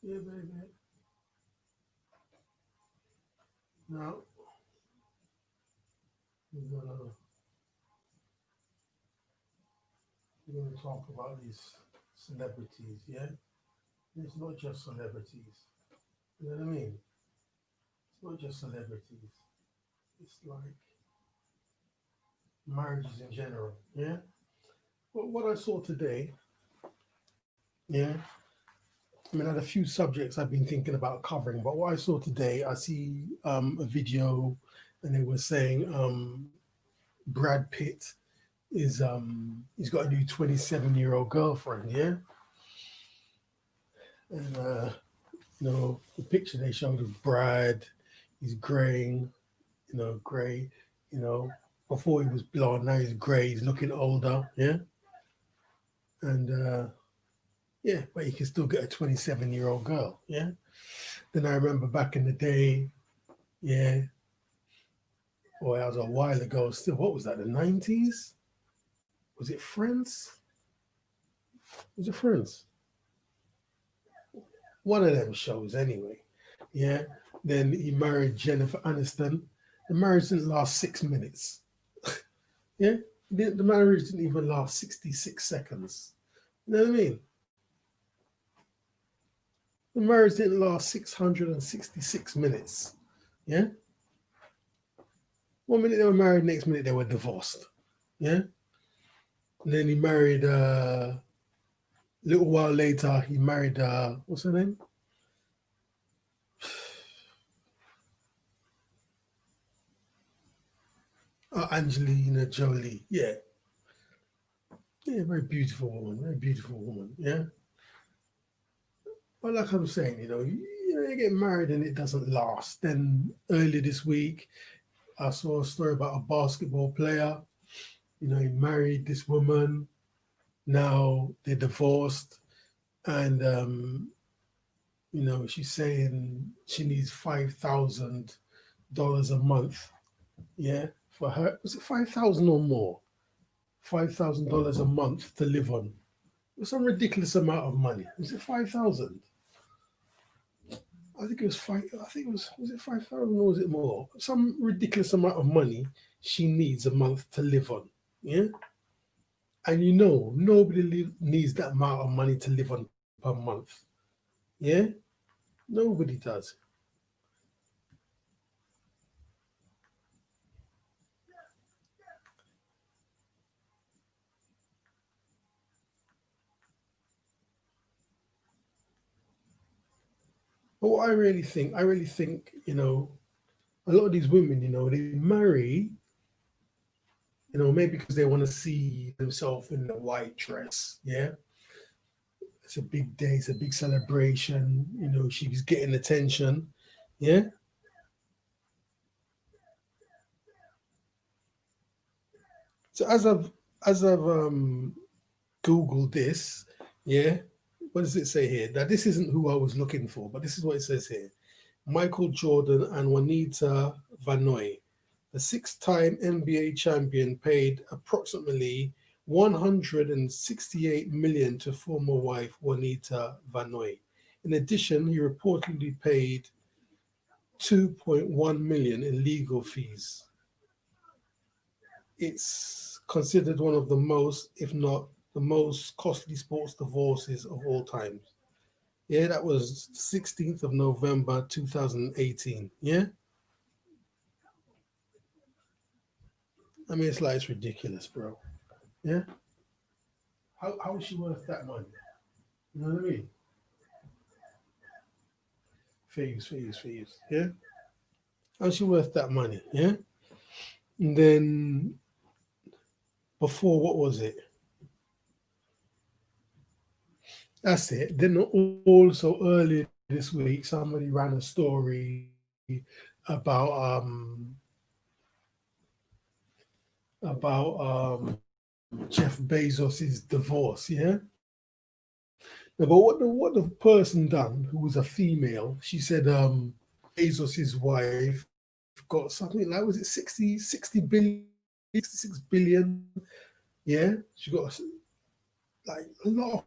Yeah, baby. Now we're gonna we're gonna talk about these celebrities. Yeah, it's not just celebrities. You know what I mean? It's not just celebrities. It's like marriages in general. Yeah. But what I saw today. Yeah. I mean, I had a few subjects I've been thinking about covering, but what I saw today, I see a video, and they were saying Brad Pitt is he's got a new 27-year-old girlfriend, yeah, and the picture they showed of Brad, he's graying, gray, you know, before he was blonde, now he's grey, he's looking older, yeah, and yeah, but you can still get a 27-year-old girl, yeah. Then I remember back in the day, yeah, boy, that was a while ago. Still, what was that? The 90s? Was it Friends? Was it Friends? One of them shows, anyway. Yeah. Then he married Jennifer Aniston. The marriage didn't last 6 minutes. Yeah. The marriage didn't even last 66 seconds. You know what I mean? The marriage didn't last 666 minutes. Yeah. 1 minute they were married, next minute they were divorced. Yeah. And then he married, a little while later, he married, what's her name? Angelina Jolie. Yeah. Yeah, very beautiful woman. Very beautiful woman. Yeah. But like I'm saying, you get married and it doesn't last. Then earlier this week, I saw a story about a basketball player. He married this woman. Now they're divorced, and she's saying she needs $5,000 a month. Yeah, for her, was it 5,000 or more? $5,000 a month to live on. It was some ridiculous amount of money. Was it 5,000? I think it was five. I think was it 5,000 or was it more? Some ridiculous amount of money she needs a month to live on. Yeah, and nobody needs that amount of money to live on per month. Yeah, nobody does. But what I really think, a lot of these women, they marry, maybe because they want to see themselves in the white dress. Yeah, it's a big day, it's a big celebration. She's getting attention. Yeah. So as I've Googled this, yeah, what does it say here? Now this isn't who I was looking for, but this is what it says here. Michael Jordan and Juanita Vanoy, the six-time NBA champion, paid approximately 168 million to former wife Juanita Vanoy. In addition, he reportedly paid 2.1 million in legal fees. It's considered one of the most, if not the most costly sports divorces of all time. Yeah, that was 16th of November 2018. Yeah, I mean it's ridiculous, bro. Yeah, how is she worth that money? You know what I mean? Fees. Yeah, how's she worth that money? Yeah, and then before what was it? That's it. Then also earlier this week, somebody ran a story about Jeff Bezos's divorce. Yeah. Now, but what the person done who was a female? She said Bezos's wife got something like was it 60 billion, 66 billion. Yeah, she got like a lot of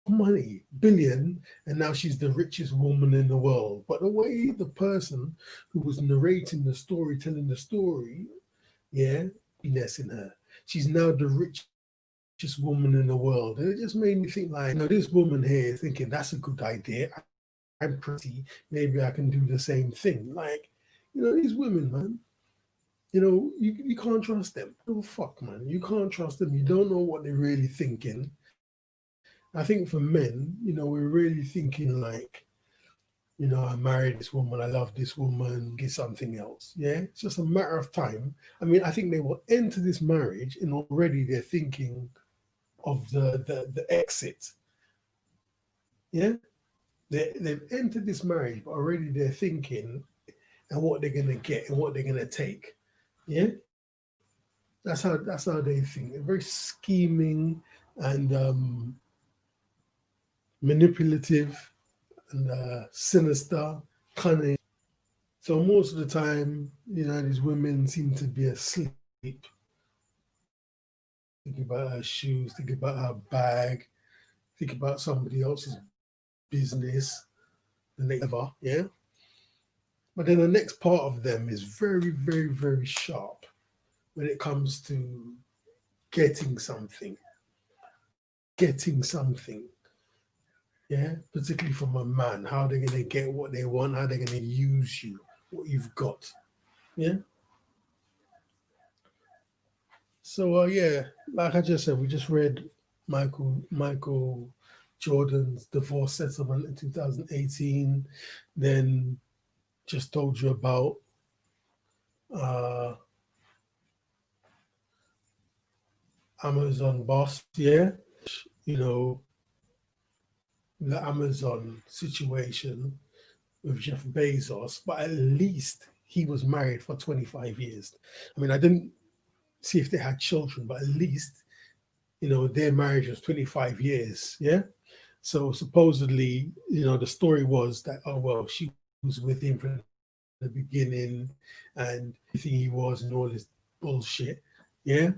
money. money, billion, and now she's the richest woman in the world. But the way the person who was narrating the story, telling the story, yeah, happiness in her. She's now the richest woman in the world. And it just made me think like, this woman here is thinking that's a good idea. I'm pretty. Maybe I can do the same thing. Like, these women, man, you can't trust them. Oh fuck, man. You can't trust them. You don't know what they're really thinking. I think for men, we're really thinking like, I married this woman, I love this woman, get something else. Yeah, it's just a matter of time. I mean, I think they will enter this marriage and already they're thinking of the exit. Yeah, they've entered this marriage, but already they're thinking and what they're gonna get and what they're gonna take. Yeah, that's how they think. They're very scheming and manipulative and sinister, cunning. So most of the time, these women seem to be asleep, thinking about her shoes, thinking about her bag, thinking about somebody else's business, the next ever, yeah. But then the next part of them is very, very, very sharp when it comes to getting something, getting something, yeah, particularly from a man. How they're gonna get what they want, how they're gonna use you, what you've got, yeah. So yeah, like I just said, we just read Michael Jordan's divorce settlement in 2018. Then just told you about uh, Amazon boss, yeah. You know the Amazon situation with Jeff Bezos, but at least he was married for 25 years. I mean, I didn't see if they had children, but at least their marriage was 25 years, yeah. So supposedly, the story was that, oh well, she was with him from the beginning and everything he was and all this bullshit. Yeah.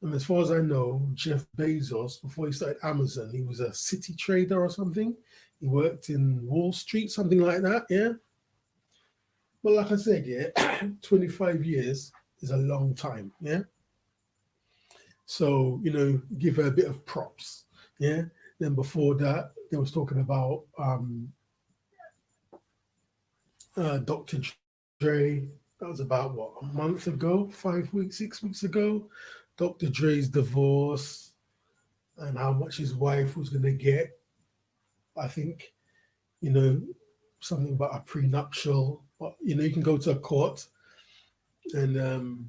And as far as I know, Jeff Bezos, before he started Amazon, he was a city trader or something. He worked in Wall Street, something like that. Yeah. But like I said, yeah, 25 years is a long time. Yeah. So, give her a bit of props. Yeah. Then before that, they was talking about Dr. Dre. That was about what, a month ago, 5 weeks, 6 weeks ago. Dr. Dre's divorce and how much his wife was gonna get. I think, you know, something about a prenuptial. But you can go to a court and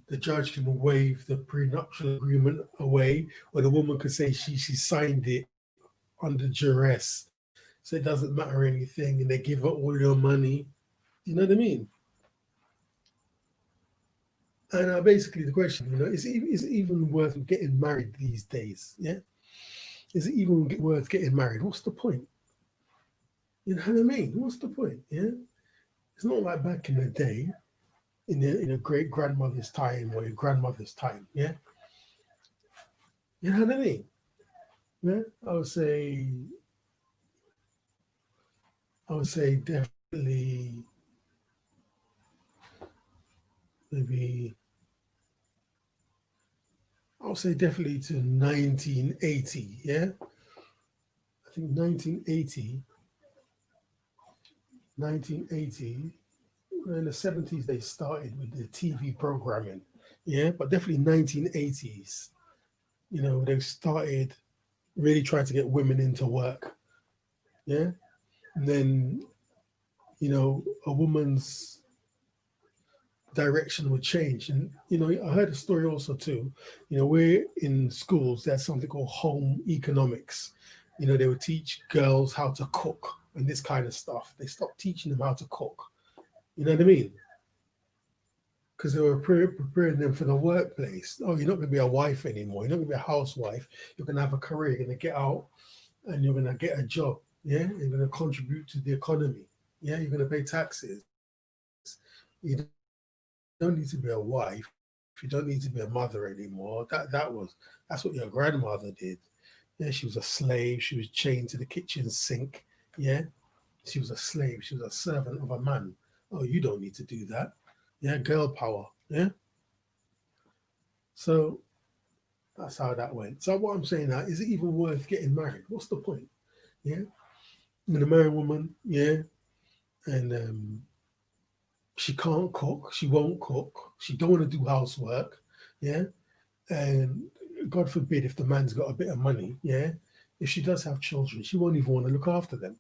the judge can waive the prenuptial agreement away, or the woman could say she signed it under duress, so it doesn't matter anything, and they give her all your money. You know what I mean? And basically, the question, is it even worth getting married these days? Yeah, is it even worth getting married? What's the point? You know what I mean? What's the point? Yeah, it's not like back in the day, in a great grandmother's time or your grandmother's time. Yeah, you know what I mean? Yeah, I would say definitely maybe I would say definitely to 1980. Yeah, I think 1980. In the 70s they started with the TV programming. Yeah, but definitely 1980s. They started really trying to get women into work. Yeah, and then a woman's direction would change. And I heard a story also too. We're in schools. There's something called home economics. They would teach girls how to cook and this kind of stuff. They stopped teaching them how to cook. You know what I mean? Because they were preparing them for the workplace. Oh, you're not going to be a wife anymore. You're not going to be a housewife. You're going to have a career. You're going to get out and you're going to get a job. Yeah, you're going to contribute to the economy. Yeah, you're going to pay taxes. You don't need to be a wife. You don't need to be a mother anymore. That's what your grandmother did. Yeah, she was a slave. She was chained to the kitchen sink. Yeah, she was a slave. She was a servant of a man. Oh, you don't need to do that. Yeah, girl power. Yeah. So that's how that went. So what I'm saying now, is it even worth getting married? What's the point? Yeah. And a married woman, yeah, and she can't cook, she won't cook, she don't want to do housework, yeah, and God forbid if the man's got a bit of money, yeah, if she does have children, she won't even want to look after them.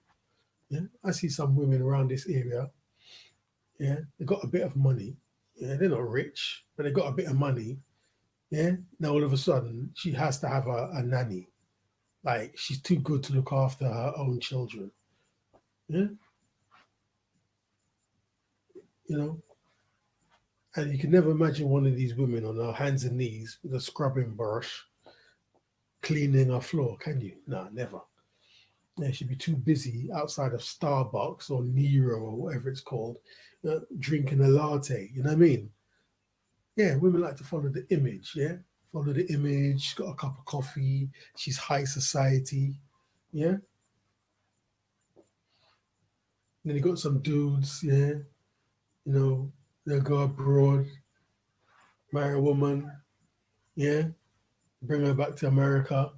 Yeah, I see some women around this area, yeah, they got a bit of money, yeah, they're not rich, but they got a bit of money, yeah. Now all of a sudden she has to have a nanny, like she's too good to look after her own children, yeah, you know. And you can never imagine one of these women on her hands and knees with a scrubbing brush cleaning her floor, can you? No, never. Yeah, she'd be too busy outside of Starbucks or Nero or whatever it's called, drinking a latte. You know what I mean? Yeah, women like to follow the image. Yeah, follow the image. She's got a cup of coffee. She's high society. Yeah. And then you got some dudes. Yeah, you know, they'll go abroad, marry a woman. Yeah, bring her back to America.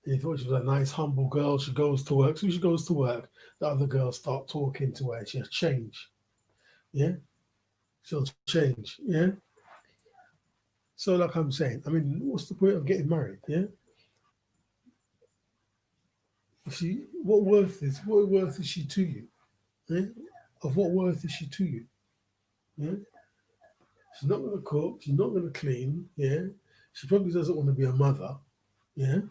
And he thought she was a nice, humble girl. She goes to work. So she goes to work, the other girls start talking to her. She'll change. Yeah. She'll change. Yeah. So, like I'm saying, I mean, what's the point of getting married? Yeah. What worth is she to you? Yeah. Of what worth is she to you? Yeah. She's not going to cook. She's not going to clean. Yeah. She probably doesn't want to be a mother. Yeah.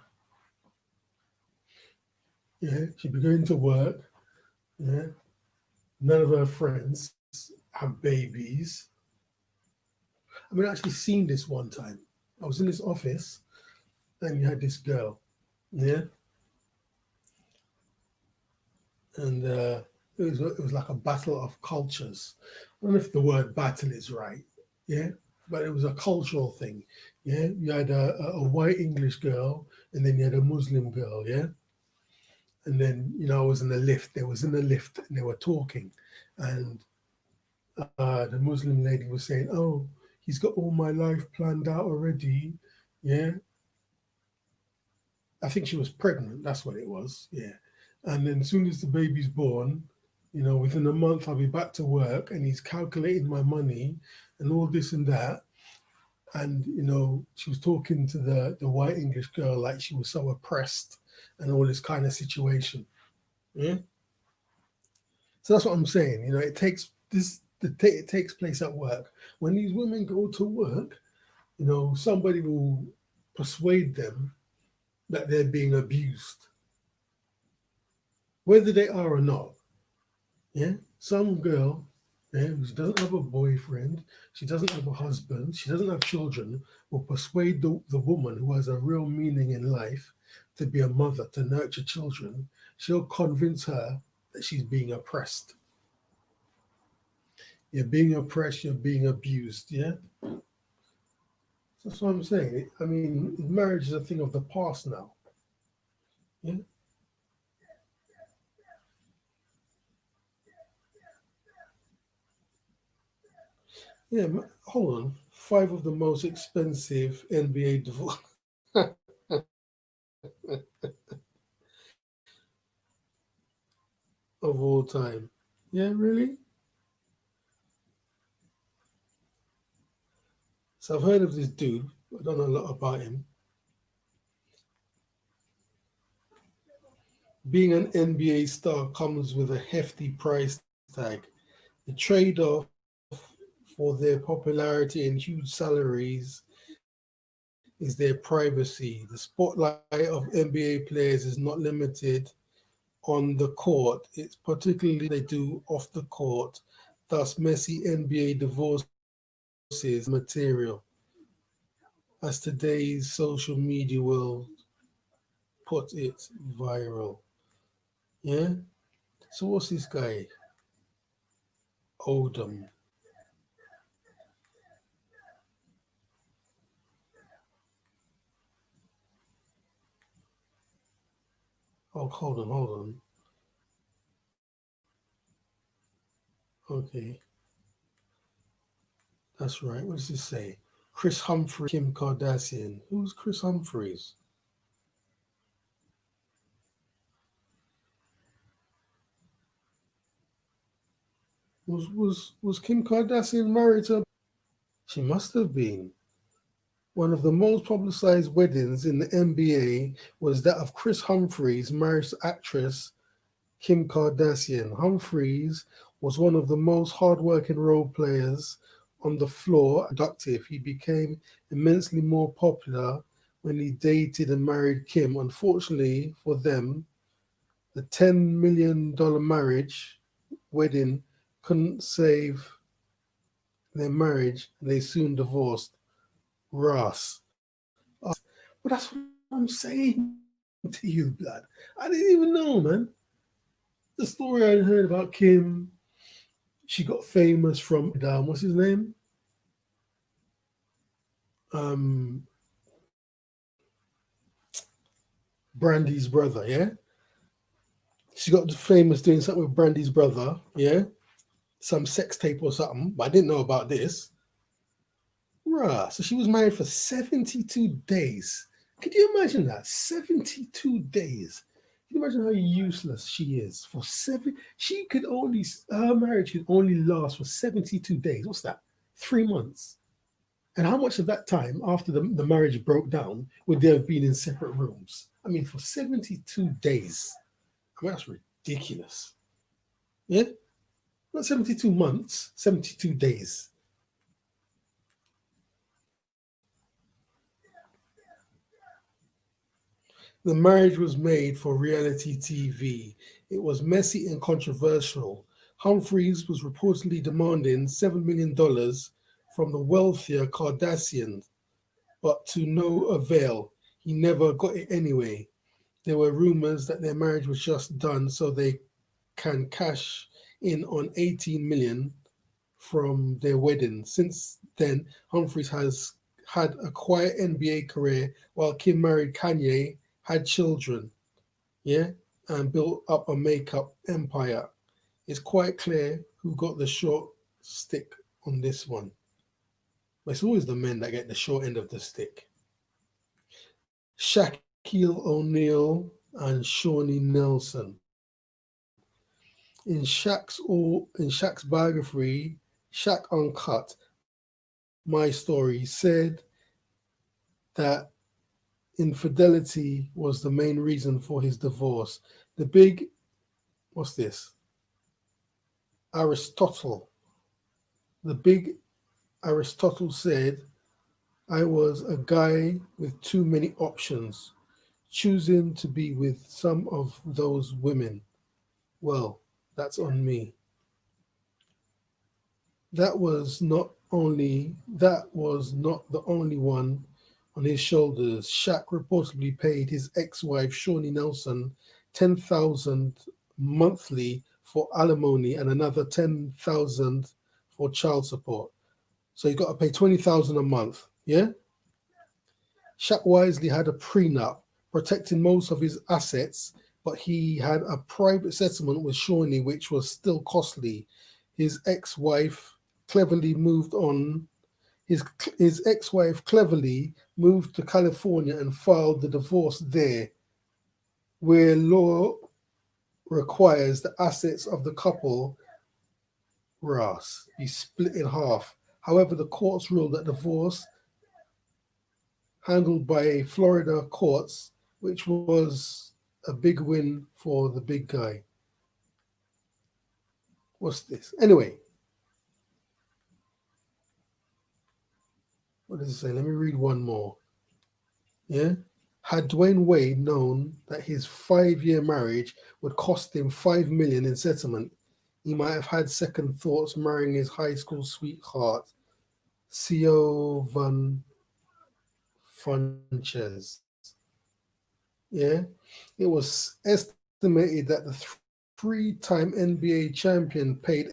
Yeah. She'll be going to work. Yeah. None of her friends have babies. I mean, I actually seen this one time. I was in this office and you had this girl, yeah, and it was like a battle of cultures. I don't know if the word battle is right, yeah, but it was a cultural thing, yeah. You had a white English girl, and then you had a Muslim girl, yeah, and then I was in the lift. They was in the lift and they were talking, and the Muslim lady was saying, "Oh, he's got all my life planned out already." Yeah, I think she was pregnant. That's what it was. Yeah. And then as soon as the baby's born, within a month I'll be back to work, and he's calculating my money and all this and that. And she was talking to the white English girl like she was so oppressed and all this kind of situation. Yeah. So that's what I'm saying. It takes it takes place at work. When these women go to work, somebody will persuade them that they're being abused, whether they are or not. Yeah, some girl, yeah, who doesn't have a boyfriend, she doesn't have a husband, she doesn't have children, will persuade the woman who has a real meaning in life to be a mother, to nurture children. She'll convince her that she's being oppressed. You're being oppressed, you're being abused. Yeah, that's what I'm saying. I mean, marriage is a thing of the past now. Yeah, yeah. Hold on. Five of the most expensive NBA divorce of all time. Yeah, really? So I've heard of this dude. I don't know a lot about him. Being an NBA star comes with a hefty price tag. The trade-off for their popularity and huge salaries is their privacy. The spotlight of NBA players is not limited on the court. It's particularly what they do off the court. Thus, messy NBA divorces material, as today's social media will put it viral. Yeah. So what's this guy? Oldham. Oh, hold on. Okay, that's right. What does it say? Chris Humphrey, Kim Kardashian. Who's Chris Humphreys? Was Kim Kardashian married to? She must have been. One of the most publicized weddings in the NBA was that of Chris Humphries' marriage to actress Kim Kardashian. Humphries was one of the most hardworking role players on the floor, productive. He became immensely more popular when he dated and married Kim. Unfortunately for them, the $10 million marriage wedding couldn't save their marriage and they soon divorced. Ross. But that's what I'm saying to you, blood. I didn't even know, man. The story I heard about Kim, she got famous from what's his name? Um, Brandy's brother, yeah. She got famous doing something with Brandy's brother, yeah. Some sex tape or something, but I didn't know about this. Rah, so she was married for 72 days. Could you imagine that? 72 days. Can you imagine how useless she is for seven? She could only, her marriage could only last for 72 days. What's that? 3 months. And how much of that time after the marriage broke down would they have been in separate rooms? I mean, for 72 days. I mean, that's ridiculous. Yeah? Not 72 months, 72 days. The marriage was made for reality TV. It was messy and controversial. Humphreys was reportedly demanding $7 million from the wealthier Kardashians, but to no avail. He never got it anyway. There were rumors that their marriage was just done so they can cash in on 18 million from their wedding. Since then, Humphries has had a quiet NBA career while Kim married Kanye, had children, yeah, and built up a makeup empire. It's quite clear who got the short stick on this one. But it's always the men that get the short end of the stick. Shaquille O'Neal and Shawnee Nelson. In Shaq's biography, Shaq Uncut, My Story, said that infidelity was the main reason for his divorce. The big, what's this? Aristotle. The big Aristotle said, I was a guy with too many options, choosing to be with some of those women. Well, that's on me. That was not the only one on his shoulders. Shaq reportedly paid his ex-wife Shawnee Nelson 10,000 monthly for alimony and another 10,000 for child support. So you got to pay 20,000 a month. Yeah. Shaq wisely had a prenup protecting most of his assets, but he had a private settlement with Shawnee, which was still costly. His ex-wife cleverly moved on. His ex-wife cleverly moved to California and filed the divorce there, where law requires the assets of the couple Ross be split in half. However, the courts ruled that divorce handled by Florida courts, which was a big win for the big guy. What's this? Anyway, what does it say? Let me read one more. Yeah. Had Dwayne Wade known that his 5 year marriage would cost him 5 million in settlement, he might have had second thoughts marrying his high school sweetheart, Co Van Funches. Yeah. It was estimated that the three-time NBA champion paid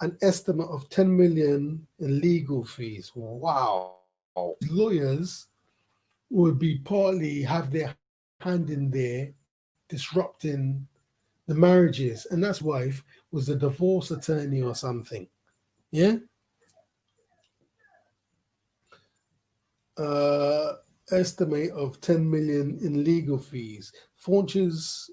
an estimate of 10 million in legal fees. Wow. Lawyers would be partly have their hand in there too. disrupting the marriages, and that's wife was a divorce attorney or something. Yeah. Uh, Estimate of 10 million in legal fees. Faunches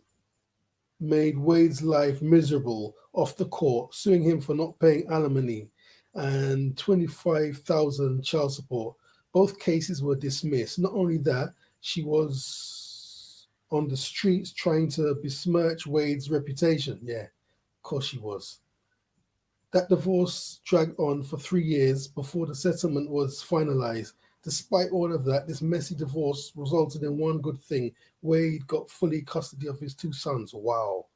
made Wade's life miserable off the court, suing him for not paying alimony and 25,000 child support. Both cases were dismissed. Not only that, she was on the streets trying to besmirch Wade's reputation. Yeah, of course she was. That divorce dragged on for 3 years before the settlement was finalized. Despite all of that, this messy divorce resulted in one good thing. Wade got fully custody of his two sons. Wow.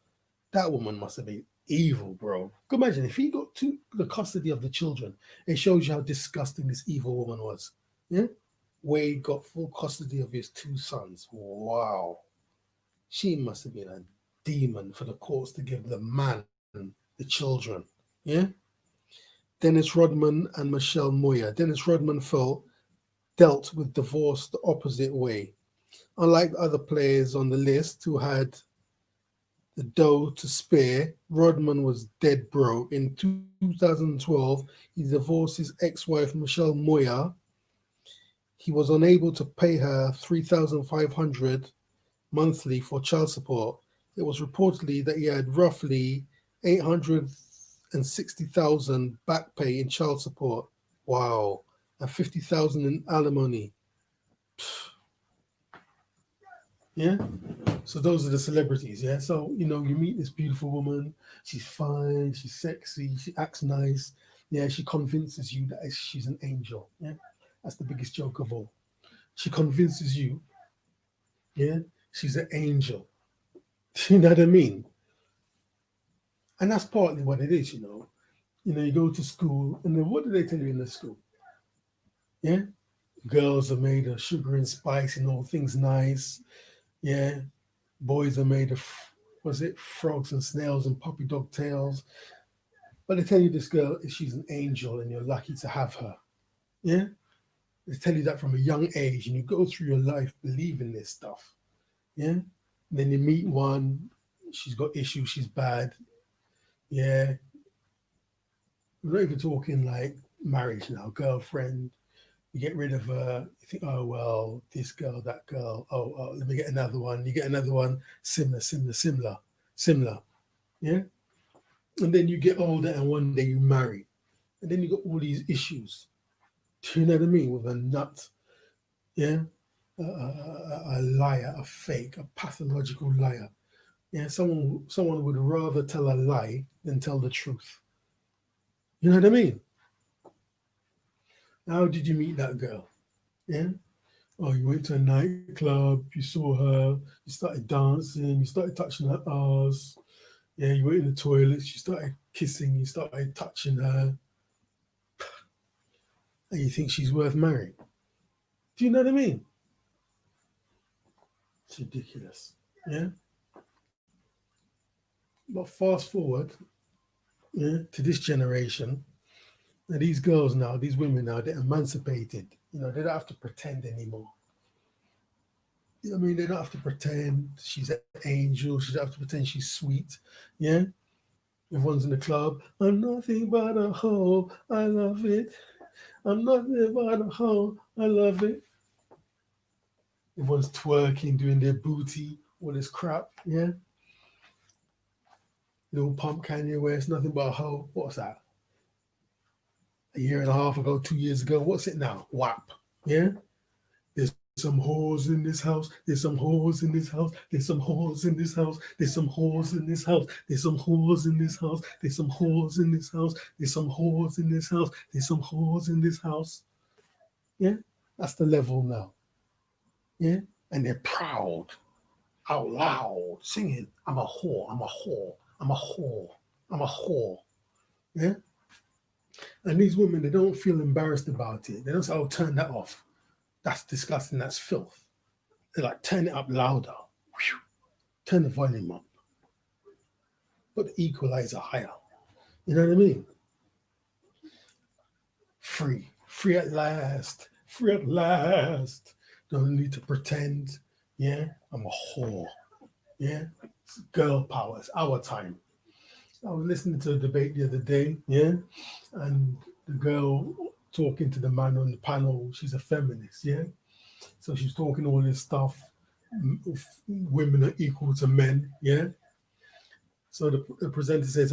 That woman must have been evil, bro. Can you imagine if he got the custody of the children? It shows you how disgusting this evil woman was. Yeah? Wade got full custody of his two sons. Wow. She must have been a demon for the courts to give the man the children. Yeah? Dennis Rodman and Michelle Moyer. Dennis Rodman dealt with divorce the opposite way. Unlike the other players on the list who had the dough to spare, Rodman was dead broke. In 2012, he divorced his ex-wife Michelle Moyer. He was unable to pay her 3,500 monthly for child support. It was reportedly that he had roughly 860,000 back pay in child support. Wow. And 50,000 in alimony. Yeah. So those are the celebrities, yeah. So you meet this beautiful woman. She's fine. She's sexy. She acts nice. Yeah. She convinces you that she's an angel. Yeah. That's the biggest joke of all. She convinces you, yeah, she's an angel. You know what I mean? And that's partly what it is. You go to school, and then what do they tell you in the school? Yeah. Girls are made of sugar and spice and all things nice. Yeah. Boys are made of, was it frogs and snails and puppy dog tails? But they tell you this girl, she's an angel and you're lucky to have her. Yeah? They tell you that from a young age and you go through your life believing this stuff. Yeah? And then you meet one, she's got issues, she's bad. Yeah? We're not even talking like marriage now, girlfriend. You get rid of her, you think, oh, well, this girl, that girl, oh, let me get another one. You get another one, similar. Yeah? And then you get older and one day you marry. And then you got all these issues. Do you know what I mean? With a nut, yeah? A liar, a fake, a pathological liar. Yeah, someone would rather tell a lie than tell the truth. You know what I mean? How did you meet that girl? Yeah? Oh, you went to a nightclub, you saw her, you started dancing, you started touching her ass. Yeah, you went in the toilets, you started kissing, you started touching her, and you think she's worth marrying. Do you know what I mean? It's ridiculous. Yeah. But fast forward, yeah, to this generation, now these girls now, these women now, they're emancipated. They don't have to pretend anymore. I mean, they don't have to pretend she's an angel. She don't have to pretend she's sweet. Yeah. Everyone's in the club. I'm nothing but a hoe. I love it. I'm nothing but a hoe. I love it. Everyone's twerking, doing their booty, all this crap. Yeah. Little pump Kanye West, nothing but a hoe. What's that? A year and a half ago, 2 years ago. What's it now? WAP. Yeah. There's some whores in this house. There's some whores in this house. There's some whores in this house. There's some whores in this house. There's some whores in this house. There's some whores in this house. There's some whores in this house. There's some whores in this house. Yeah. That's the level now. Yeah. And they're proud, out loud, singing, I'm a whore. I'm a whore. I'm a whore. I'm a whore. Yeah. And these women, they don't feel embarrassed about it. They don't say, oh, turn that off. That's disgusting. That's filth. They're like, turn it up louder. Whew. Turn the volume up. Put the equalizer higher. You know what I mean? Free. Free at last. Free at last. Don't need to pretend. Yeah, I'm a whore. Yeah, it's girl power. It's our time. I was listening to a debate the other day. Yeah, and the girl talking to the man on the panel. She's a feminist. Yeah, so she's talking all this stuff. Women are equal to men. Yeah. So the presenter says,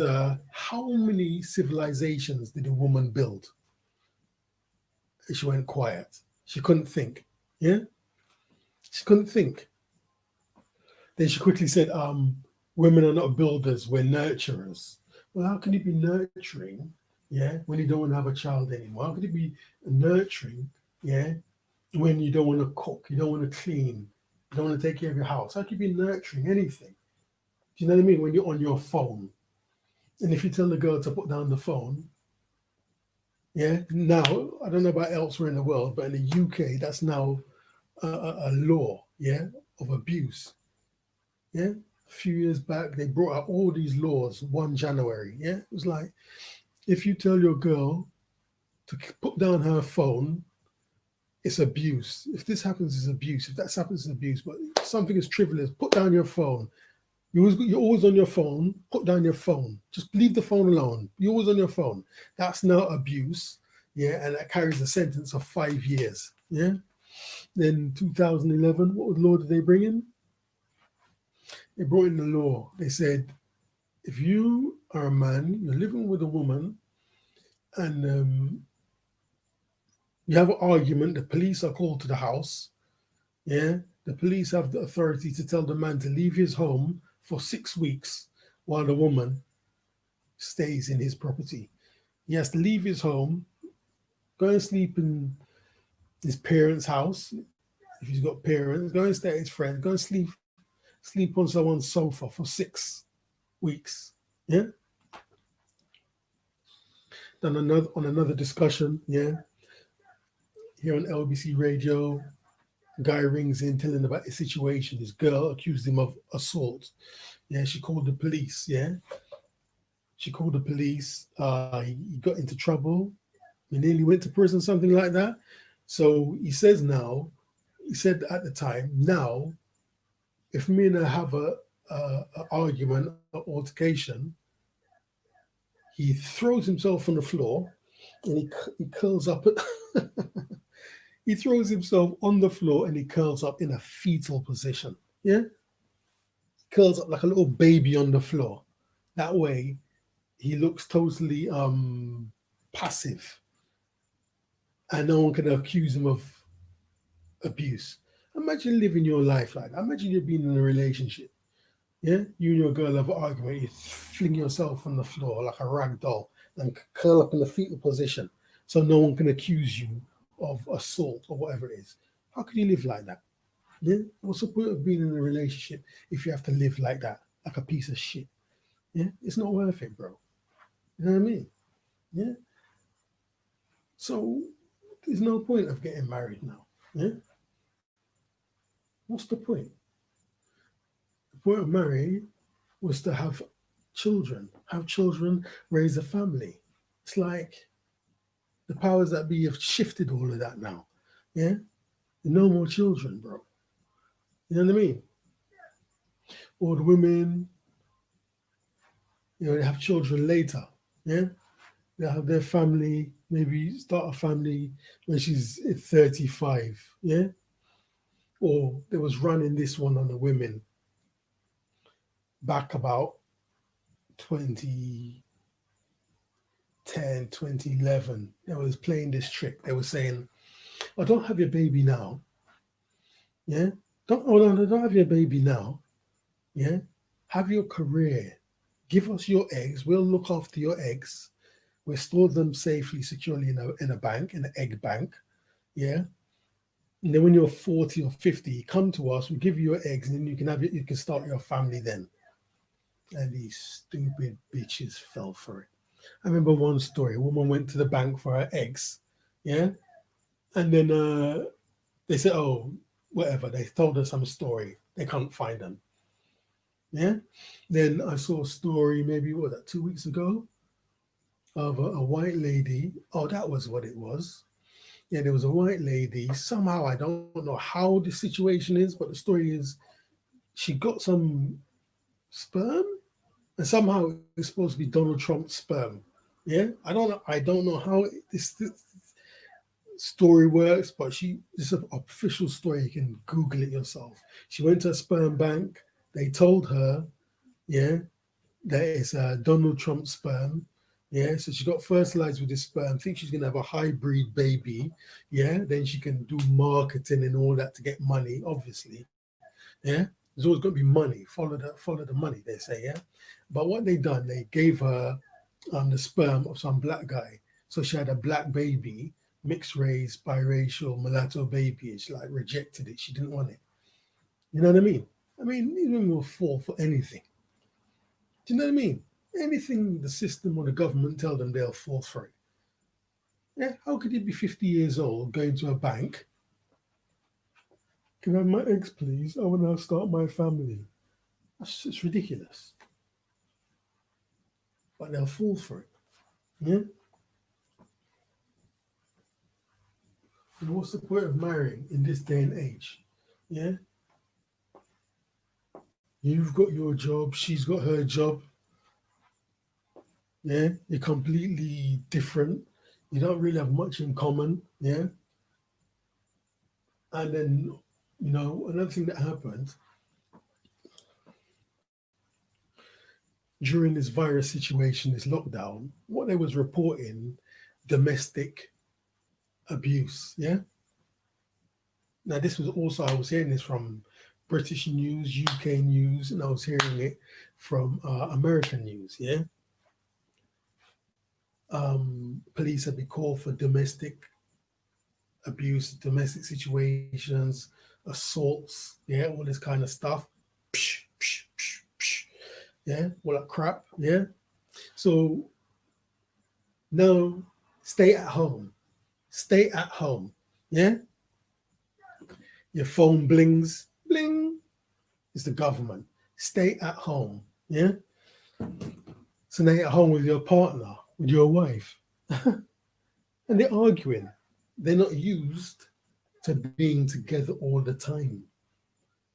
"How many civilizations did a woman build?" And she went quiet. She couldn't think. Yeah, she couldn't think. Then she quickly said, "Women are not builders, we're nurturers." Well, how can you be nurturing, yeah, when you don't want to have a child anymore? How can you be nurturing, yeah, when you don't want to cook, you don't want to clean, you don't want to take care of your house? How can you be nurturing anything? Do you know what I mean? When you're on your phone, and if you tell the girl to put down the phone, yeah, now I don't know about elsewhere in the world, but in the UK, that's now a law, yeah, of abuse. Yeah, a few years back, they brought out all these laws 1 January. Yeah, it was like if you tell your girl to put down her phone, it's abuse. If this happens, it's abuse. If that happens, it's abuse. But something as trivial as put down your phone. You're always on your phone. Put down your phone. Just leave the phone alone. You're always on your phone. That's now abuse. Yeah, and that carries a sentence of 5 years. Yeah. Then 2011, what law did they bring in? They brought in the law. They said if you are a man, you're living with a woman, and you have an argument, the police are called to the house. Yeah, the police have the authority to tell the man to leave his home for 6 weeks while the woman stays in his property. He has to leave his home, go and sleep in his parents' house. If he's got parents, go and stay at his friend, go and sleep on someone's sofa for 6 weeks. Yeah. Then another discussion, yeah, here on LBC radio, guy rings in telling about a situation. This girl accused him of assault. Yeah, she called the police. Yeah, she called the police. He got into trouble. He nearly went to prison, something like that. So he says now, he said at the time, now, if me and her have a argument, an altercation, he throws himself on the floor and he curls up. He throws himself on the floor and he curls up in a fetal position. Yeah, curls up like a little baby on the floor. That way, he looks totally passive, and no one can accuse him of abuse. Imagine living your life like that. Imagine you being in a relationship. Yeah, you and your girl have an argument. You fling yourself on the floor like a rag doll and curl up in the fetal position, so no one can accuse you of assault or whatever it is. How can you live like that? Yeah, what's the point of being in a relationship if you have to live like that, like a piece of shit? Yeah, it's not worth it, bro. You know what I mean? Yeah. So there's no point of getting married now. Yeah. What's the point? The point of marrying was to have children, raise a family. It's like the powers that be have shifted all of that now. Yeah. No more children, bro. You know what I mean? Or the women, they have children later. Yeah. They have their family, maybe start a family when she's 35. Yeah. Or there was running this one on the women back about 2010, 2011. They was playing this trick. They were saying, "Oh, don't have your baby now. Yeah. Don't, oh, no, no, don't have your baby now. Yeah. Have your career. Give us your eggs. We'll look after your eggs. We'll store them safely, securely in a bank, in an egg bank. Yeah. And then when you're 40 or 50, you come to us, we give you your eggs, and then you can start your family then." And these stupid bitches fell for it. I remember one story. A woman went to the bank for her eggs. Yeah. And then they said, "Oh, whatever." They told her some story. They can't find them. Yeah. Then I saw a story maybe, what was that, 2 weeks ago, of a white lady. Oh, that was what it was. Yeah, there was a white lady. Somehow, I don't know how the situation is, but the story is she got some sperm, and somehow it's supposed to be Donald Trump's sperm. Yeah, I don't know. I don't know how this story works, but it's an official story. You can Google it yourself. She went to a sperm bank. They told her, yeah, that it's Donald Trump sperm. Yeah, so she got fertilized with this sperm. Think she's gonna have a hybrid baby. Yeah, then she can do marketing and all that to get money. Obviously, yeah, there's always going to be money. Follow the money. They say, yeah. But what they done, they gave her the sperm of some black guy. So she had a black baby, mixed race, biracial, mulatto baby. And she like rejected it. She didn't want it. You know what I mean? I mean, these women will fall for anything. Do you know what I mean? Anything the system or the government tell them, they'll fall for it. Yeah, how could you be 50 years old going to a bank? Can I have my eggs, please? I want to start my family. That's it's ridiculous. But they'll fall for it. Yeah. And what's the point of marrying in this day and age? Yeah. You've got your job, she's got her job. Yeah. You're completely different. You don't really have much in common. Yeah. And then, another thing that happened during this virus situation, this lockdown, what they was reporting domestic abuse. Yeah. Now, this was also, I was hearing this from British news, UK news, and I was hearing it from American news. Yeah. Police have been called for domestic abuse, domestic situations, assaults, yeah, all this kind of stuff. Psh, psh, psh, psh, yeah, all that crap. Yeah. So no, stay at home. Stay at home. Yeah. Your phone blings, bling. It's the government. Stay at home. Yeah. So now you're at home with your partner, with your wife, and they're arguing. They're not used to being together all the time.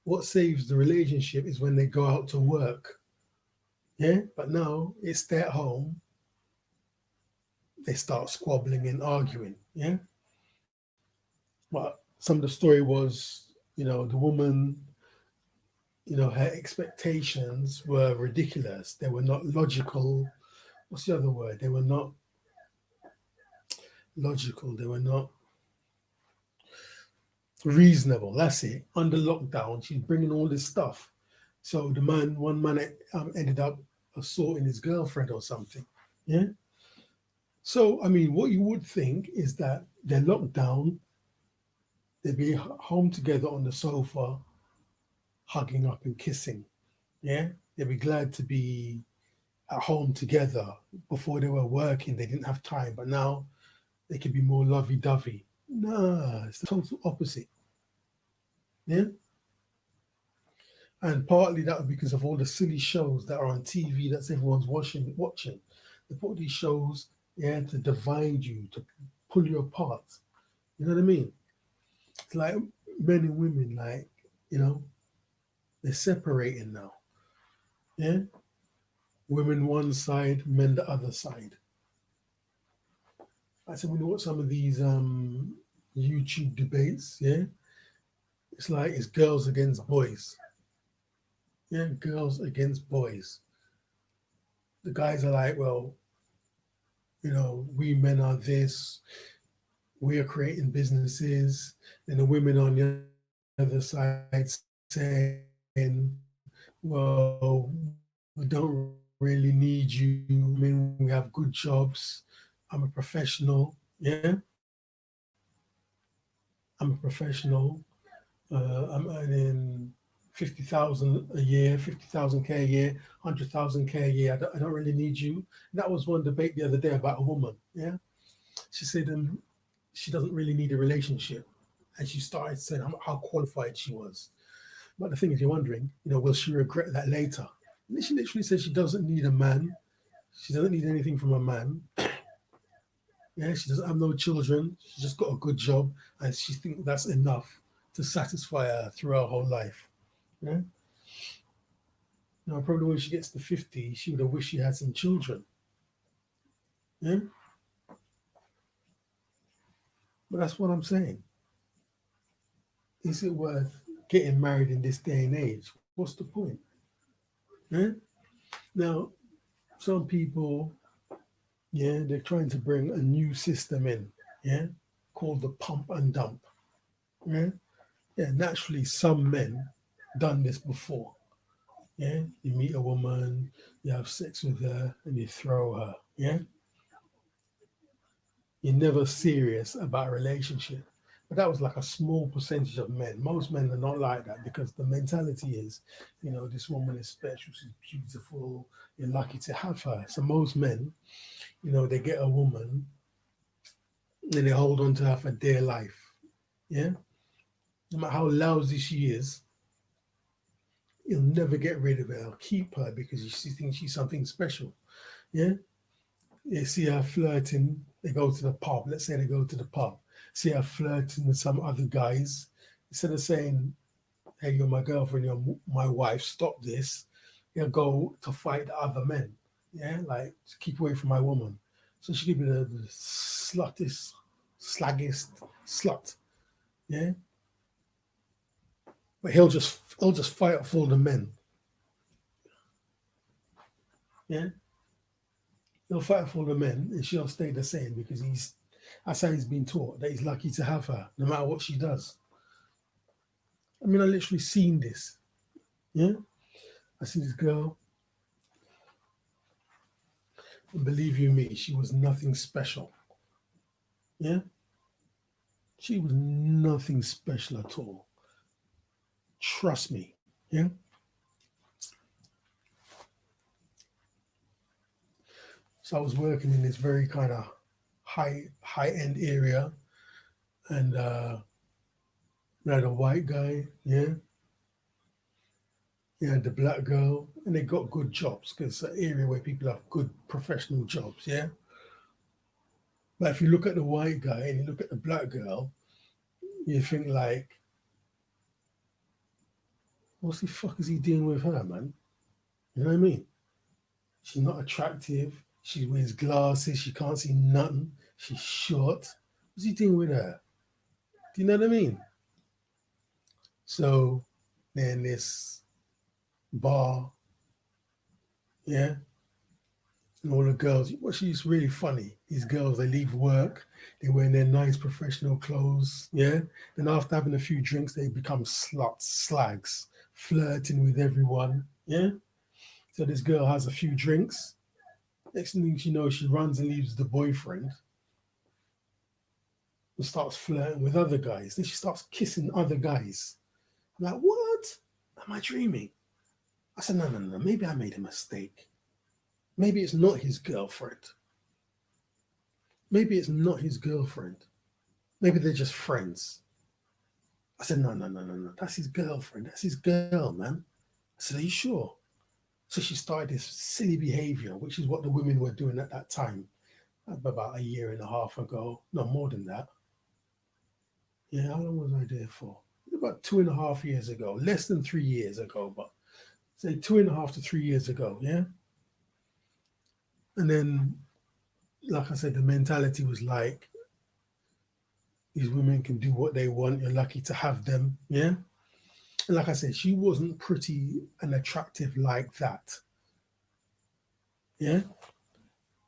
What saves the relationship is when they go out to work. Yeah. But now it's stay at home, they start squabbling and arguing. Yeah. But some of the story was, the woman, her expectations were ridiculous. They were not logical. What's the other word? They were not logical. They were not reasonable. That's it. Under lockdown, she's bringing all this stuff. So one man ended up assaulting his girlfriend or something. Yeah. So, I mean, what you would think is that they're locked down, they'd be home together on the sofa, hugging up and kissing. Yeah. They'd be glad to be at home together. Before they were working, they didn't have time, but now they can be more lovey dovey. Nah, it's the total opposite. Yeah. And partly that was because of all the silly shows that are on TV that's everyone's watching. They put these shows, yeah, to divide you, to pull you apart. You know what I mean? It's like men and women, like, you know, they're separating now. Yeah? Women one side, men the other side. I said when you watch some of these YouTube debates, yeah, it's like it's girls against boys. Yeah, girls against boys. The guys are like, well, we men are this, we are creating businesses, and the women on the other side saying, well, we don't really need you. I mean, we have good jobs. I'm a professional. Yeah, I'm a professional. I'm earning 50,000 a year, 50,000 K a year, 100,000 K a year. I don't really need you. That was one debate the other day about a woman. Yeah, she said she doesn't really need a relationship, and she started saying how qualified she was. But the thing is, you're wondering, will she regret that later? And she literally said she doesn't need a man. She doesn't need anything from a man. Yeah, she doesn't have no children. She's just got a good job, and she thinks that's enough to satisfy her through her whole life. Yeah? You know, probably when she gets to 50, she would have wished she had some children. Yeah, but that's what I'm saying. Is it worth getting married in this day and age? What's the point? Yeah? Now, some people, yeah, they're trying to bring a new system in, yeah, called the pump and dump. Yeah, yeah. Naturally, some men done this before. Yeah, you meet a woman, you have sex with her, and you throw her. Yeah, you're never serious about a relationship. But that was like a small percentage of men. Most men are not like that because the mentality is, you know, this woman is special, she's beautiful, you're lucky to have her. So most men, you know, they get a woman and they hold on to her for dear life. Yeah, no matter how lousy she is, you'll never get rid of her. I'll keep her because she thinks she's something special. Yeah, you see her flirting. They go to the pub. Let's say they go to the pub. See her flirting with some other guys. Instead of saying, "Hey, you're my girlfriend. You're my wife. Stop this," you'll go to fight the other men. Yeah, like keep away from my woman. So she could be the sluttest, slaggest slut. Yeah, but he'll just fight off all the men. Yeah, he'll fight for the men and she'll stay the same because that's how he's been taught that he's lucky to have her no matter what she does. I mean, I literally seen this. Yeah, I see this girl, and believe you me, she was nothing special. Yeah, she was nothing special at all. Trust me. Yeah, so I was working in this very kind of high end area, and we had a white guy. Yeah, you had the black girl, and they got good jobs because it's an area where people have good professional jobs. Yeah. But if you look at the white guy and you look at the black girl, you think like, what the fuck is he doing with her, man? You know what I mean? She's not attractive. She wears glasses. She can't see nothing. She's short. What's he doing with her? Do you know what I mean? So then this bar, yeah, and all the girls. Well, she's really funny. These girls, they leave work, they wear their nice professional clothes, yeah. Then after having a few drinks, they become sluts, slags, flirting with everyone, yeah. So this girl has a few drinks. Next thing she knows, she runs and leaves the boyfriend and starts flirting with other guys. Then she starts kissing other guys. I'm like, what? Am I dreaming? I said, no, no, no. Maybe I made a mistake. Maybe it's not his girlfriend. Maybe it's not his girlfriend. Maybe they're just friends. I said, no, no, no, no, no. That's his girlfriend. That's his girl, man. I said, are you sure? So she started this silly behavior, which is what the women were doing at that time, about a year and a half ago. No, more than that. Yeah, how long was I there for? About 2.5 years ago, less than 3 years ago, but say 2.5 to 3 years ago. Yeah. And then, like I said, the mentality was like, these women can do what they want. You're lucky to have them. Yeah. And like I said, she wasn't pretty and attractive like that. Yeah.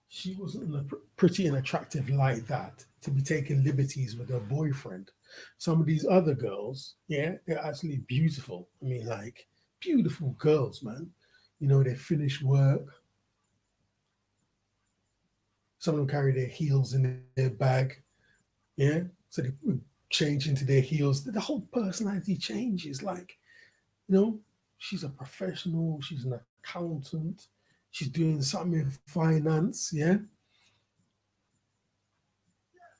She wasn't pretty and attractive like that to be taking liberties with her boyfriend. Some of these other girls, yeah, they're actually beautiful. I mean, like beautiful girls, man. You know, they finish work. Some of them carry their heels in their bag. Yeah, so they change into their heels. The whole personality changes. Like, you know, she's a professional. She's an accountant. She's doing something in finance. Yeah.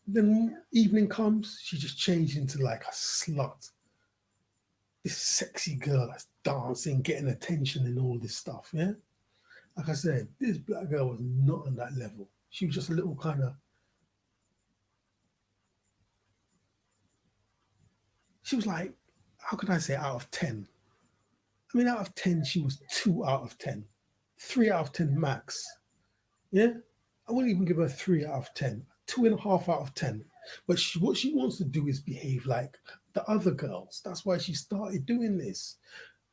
Then evening comes, she just changed into like a slut. This sexy girl that's dancing, getting attention and all this stuff. Yeah. Like I said, this black girl was not on that level. She was just a little kind of, she was like, how could I say out of 10? I mean, out of 10, she was 2 out of 10, 3 out of 10 max. Yeah, I wouldn't even give her 3 out of 10, 2.5 out of 10. But what she wants to do is behave like the other girls. That's why she started doing this.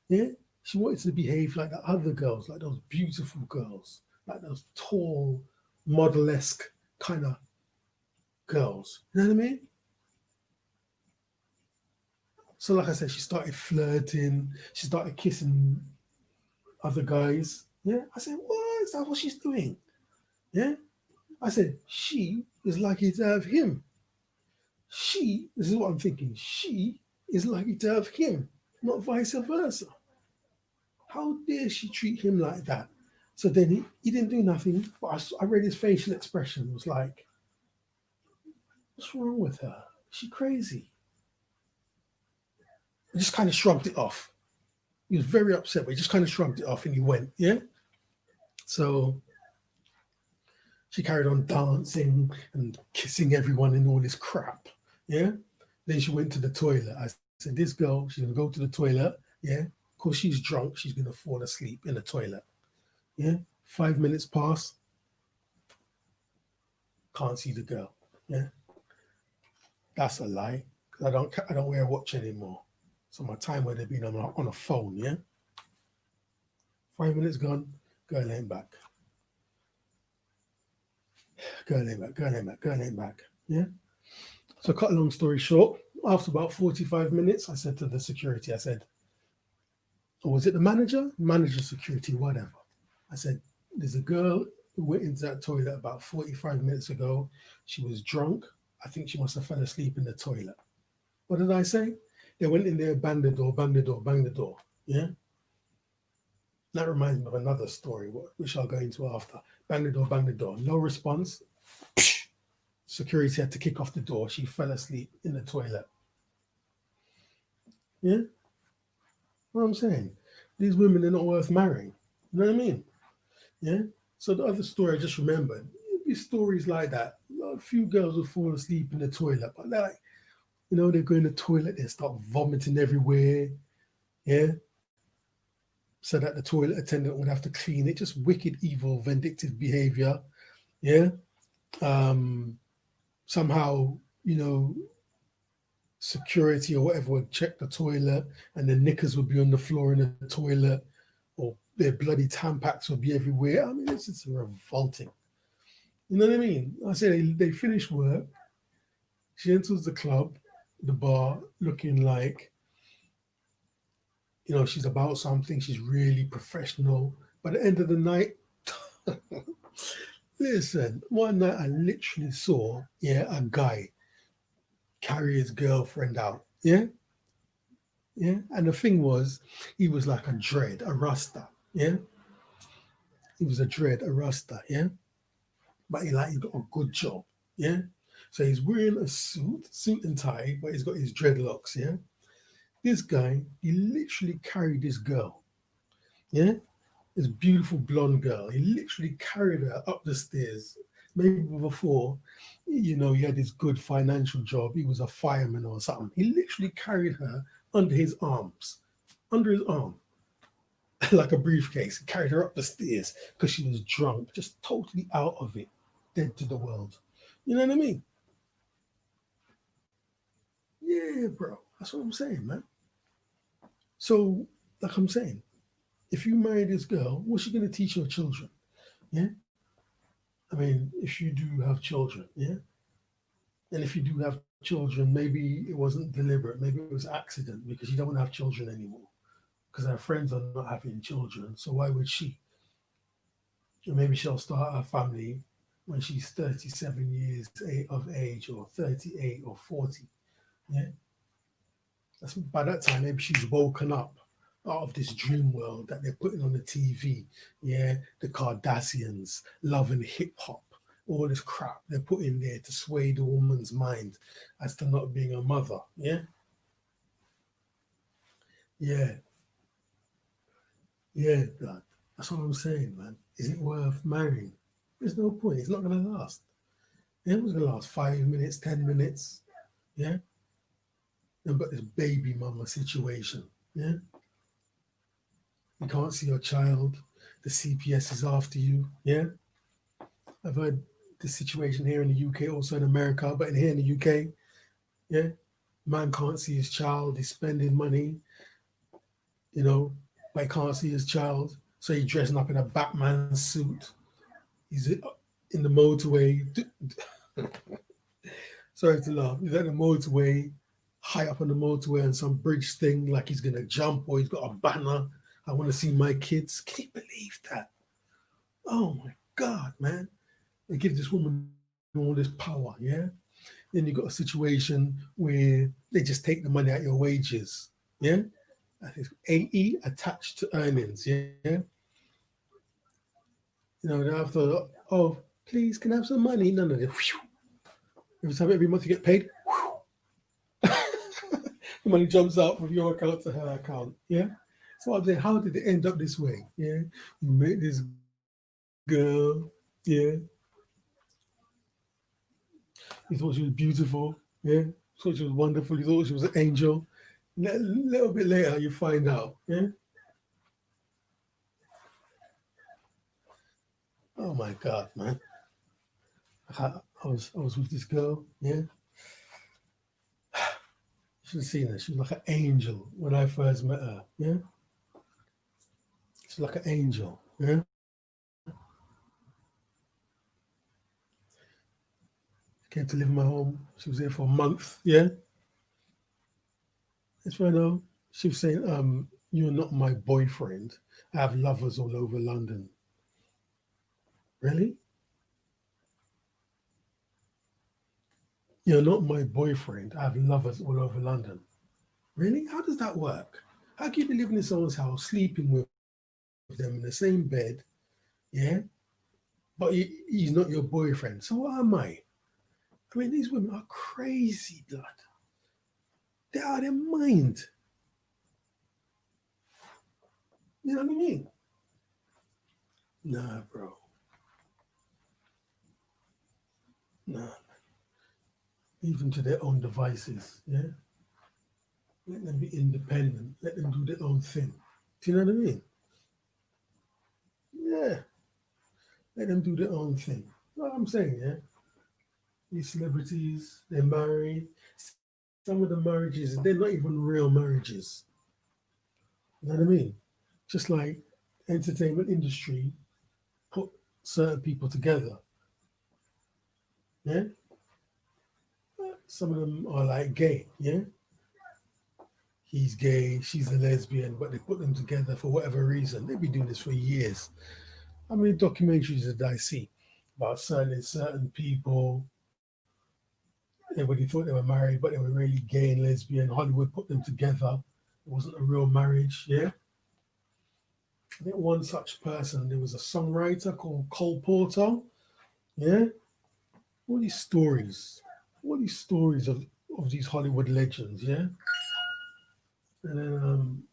Yeah, she wanted to behave like the other girls, like those beautiful girls, like those tall, model-esque kind of girls. You know what I mean? So, like I said, she started flirting. She started kissing other guys. Yeah, I said, what? Is that what she's doing? Yeah, I said, she is lucky to have him. This is what I'm thinking. She is lucky to have him, not vice versa. How dare she treat him like that? So then he didn't do nothing, but I read his facial expression. It was like, what's wrong with her? Is she crazy? He just kind of shrugged it off. He was very upset, but he just kind of shrugged it off and he went, yeah? So she carried on dancing and kissing everyone and all this crap, yeah? Then she went to the toilet. I said, this girl, she's going to go to the toilet, yeah? Of course, she's drunk. She's going to fall asleep in the toilet, yeah? 5 minutes pass, can't see the girl, yeah? That's a lie. 'Cause I don't wear a watch anymore. So my time would have been on a phone, yeah? 5 minutes gone, girl ain't back. Girl ain't back, girl ain't back, girl ain't back. Yeah? So cut a long story short, after about 45 minutes, I said to the security, I said, or was it the manager? Manager, security, whatever. I said, there's a girl who went into that toilet about 45 minutes ago. She was drunk. I think she must have fell asleep in the toilet. What did I say? They went in there, banged the door, banged the door, banged the door. Yeah? That reminds me of another story, which I'll go into after. Bang the door, bang the door. No response. Security had to kick off the door. She fell asleep in the toilet. Yeah? What I'm saying? These women are not worth marrying. You know what I mean? Yeah? So the other story I just remembered, it'd be stories like that. A few girls will fall asleep in the toilet, but like, they go in the toilet, they start vomiting everywhere. Yeah? So that the toilet attendant would have to clean it. Just wicked, evil, vindictive behavior. Yeah? Somehow, security or whatever would check the toilet and the knickers would be on the floor in the toilet or their bloody tampons would be everywhere. I mean, it's just revolting. You know what I mean? I say they finish work. She enters the club, the bar, looking like, she's about something. She's really professional. By the end of the night, listen, one night I literally saw, a guy carry his girlfriend out. Yeah. Yeah. And the thing was, he was like a dread, a rasta. Yeah. He was a dread, a rasta. Yeah. But he got a good job. Yeah. So he's wearing a suit and tie, but he's got his dreadlocks. Yeah. This guy, he literally carried this girl. Yeah. This beautiful blonde girl. He literally carried her up the stairs. Maybe before, he had this good financial job. He was a fireman or something. He literally carried her under his arm, like a briefcase. He carried her up the stairs because she was drunk, just totally out of it, dead to the world. You know what I mean? Yeah, bro. That's what I'm saying, man. So, like I'm saying, if you marry this girl, what's she going to teach your children? Yeah. I mean, if you do have children, yeah. And if you do have children, maybe it wasn't deliberate, maybe it was accident because you don't want to have children anymore because her friends are not having children. So why would she? Or maybe she'll start a family when she's 37 years of age or 38 or 40. Yeah. By that time, maybe she's woken up out of this dream world that they're putting on the TV. Yeah. The Kardashians, love and hip hop, all this crap they're putting there to sway the woman's mind as to not being a mother. Yeah. Yeah. Yeah, God. That's what I'm saying, man. Is it worth marrying? There's no point. It's not going to last. Yeah, it was going to last 5 minutes, 10 minutes. Yeah. They've got this baby mama situation. Yeah. You can't see your child. The CPS is after you. Yeah, I've heard this situation here in the UK, also in America, but in here in the UK, yeah, man can't see his child. He's spending money, you know, but he can't see his child. So he's dressing up in a Batman suit. He's in the motorway. Sorry to laugh. He's at the motorway, high up on the motorway on some bridge thing, like he's gonna jump or he's got a banner. I want to see my kids. Can you believe that? Oh my God, man. They give this woman all this power, yeah? Then you got a situation where they just take the money out your wages, yeah? And it's AE attached to earnings, yeah? They're after, oh, please, can I have some money? None of it. Every month you get paid, the money jumps out from your account to her account, yeah? So I'm saying, how did it end up this way? Yeah, you met this girl, yeah, you thought she was beautiful, yeah, thought she was wonderful, you thought she was an angel. A little bit later, you find out, yeah. Oh my God, man! I was with this girl, yeah. You should have seen her. She was like an angel when I first met her, yeah. She's like an angel, yeah. She came to live in my home. She was there for a month, yeah. That's right now. She was saying, you're not my boyfriend. I have lovers all over London. Really? You're not my boyfriend. I have lovers all over London. Really? How does that work? How can you be living in someone's house, sleeping with them in the same bed, yeah? But he's not your boyfriend. So what am I? I mean, these women are crazy, blood. They're out of their mind. You know what I mean? Nah, bro. Nah. Leave them to their own devices, yeah? Let them be independent. Let them do their own thing. Do you know what I mean? Yeah. Let them do their own thing. You know what I'm saying, yeah? These celebrities, they're married. Some of the marriages, they're not even real marriages. You know what I mean? Just like entertainment industry put certain people together. Yeah? Some of them are like gay, yeah? He's gay, she's a lesbian, but they put them together for whatever reason. They've been doing this for years. How many documentaries did I see about certain people? Everybody thought they were married, but they were really gay and lesbian. Hollywood put them together. It wasn't a real marriage. Yeah, I think one such person. There was a songwriter called Cole Porter. Yeah, all these stories, of these Hollywood legends. Yeah, and then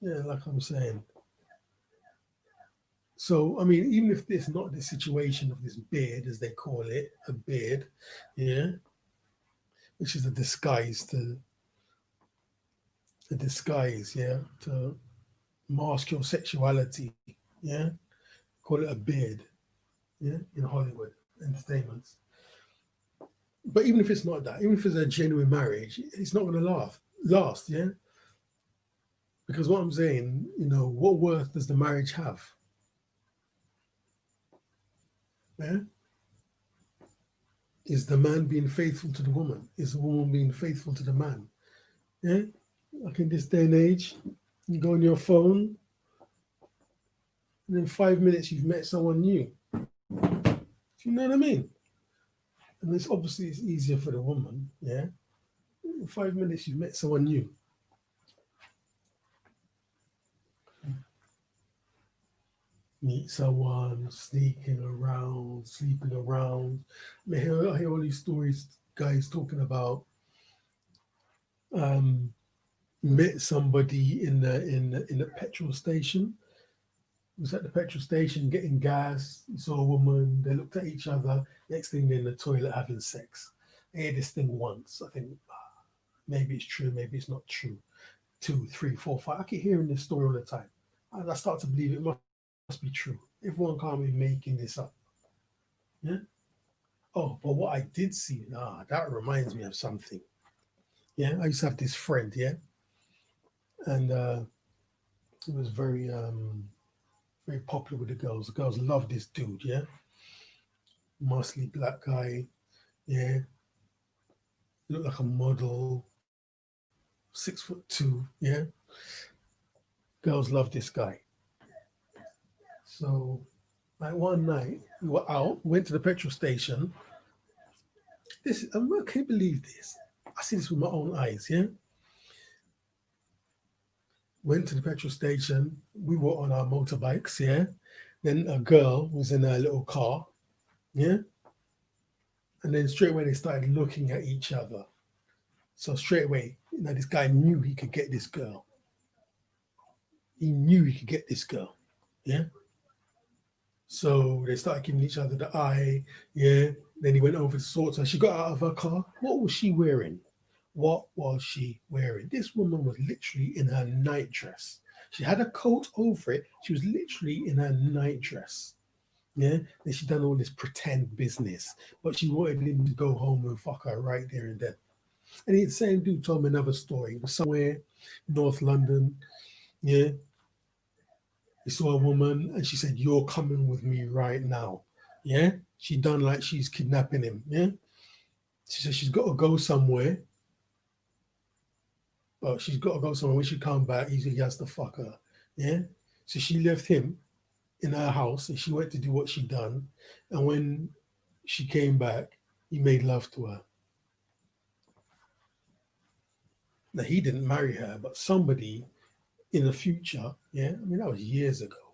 yeah, like I'm saying. So I mean, even if there's not the situation of this beard, as they call it, a beard, yeah, which is a disguise, yeah, to mask your sexuality, yeah, call it a beard, yeah, in Hollywood entertainments. But even if it's not that, even if it's a genuine marriage, it's not going to last, yeah. Because what I'm saying, what worth does the marriage have? Yeah, is the man being faithful to the woman? Is the woman being faithful to the man? Yeah, like in this day and age, you go on your phone, and in 5 minutes you've met someone new. Do you know what I mean? And it's obviously it's easier for the woman, yeah. In 5 minutes you've met someone new. Meet someone, sneaking around, sleeping around. I hear all these stories, guys talking about um, met somebody in the petrol station. Was at the petrol station getting gas. You saw a woman. They looked at each other. Next thing, they're in the toilet having sex. I hear this thing once. I think maybe it's true, maybe it's not true. Two, three, four, five. I keep hearing this story all the time. And I start to believe it must be true. Everyone can't be making this up. Yeah. Oh, but what I did see, that reminds me of something. Yeah, I used to have this friend. Yeah, and he was very popular with the girls. The girls loved this dude. Yeah, muscly black guy. Yeah, looked like a model. 6'2". Yeah, girls loved this guy. So, like one night, we were out, went to the petrol station. I can't believe this. I see this with my own eyes. Yeah, went to the petrol station. We were on our motorbikes. Yeah, then a girl was in her little car. Yeah, and then straight away they started looking at each other. So straight away, this guy knew he could get this girl. He knew he could get this girl. Yeah. So they started giving each other the eye. Yeah. Then he went over to sort her. She got out of her car. What was she wearing? What was she wearing? This woman was literally in her nightdress. She had a coat over it. She was literally in her nightdress. Yeah. Then she done all this pretend business, but she wanted him to go home and fuck her right there and then. And the same dude told me another story. It was somewhere North London. Yeah. He saw a woman and she said, "You're coming with me right now." Yeah. She done like she's kidnapping him. Yeah. She said she's got to go somewhere, but she's got to go somewhere. When she come back, he has to fuck her. Yeah. So she left him in her house and she went to do what she done. And when she came back, he made love to her. Now he didn't marry her, but somebody in the future, yeah, I mean that was years ago.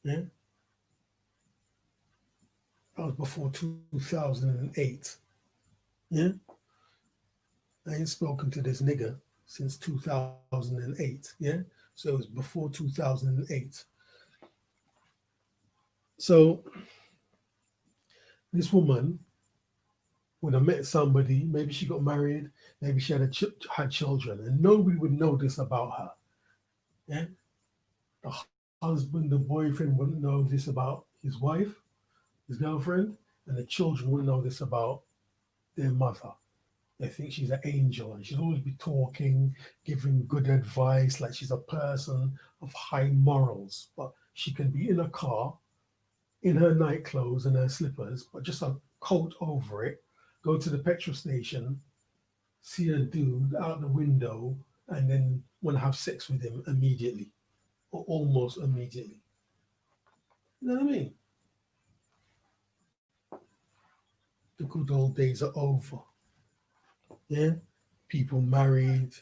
Yeah. That was before 2008. Yeah. I ain't spoken to this nigga since 2008. Yeah. So it was before 2008. So this woman would have met somebody. Maybe she got married. Maybe she had children, and nobody would know this about her. Yeah. The husband, the boyfriend wouldn't know this about his wife, his girlfriend, and the children wouldn't know this about their mother. They think she's an angel and she'll always be talking, giving good advice, like she's a person of high morals. But she can be in a car, in her night clothes and her slippers, but just a coat over it, go to the petrol station, see a dude out the window, and then want to have sex with him immediately or almost immediately. You know what I mean? The good old days are over. Yeah? People married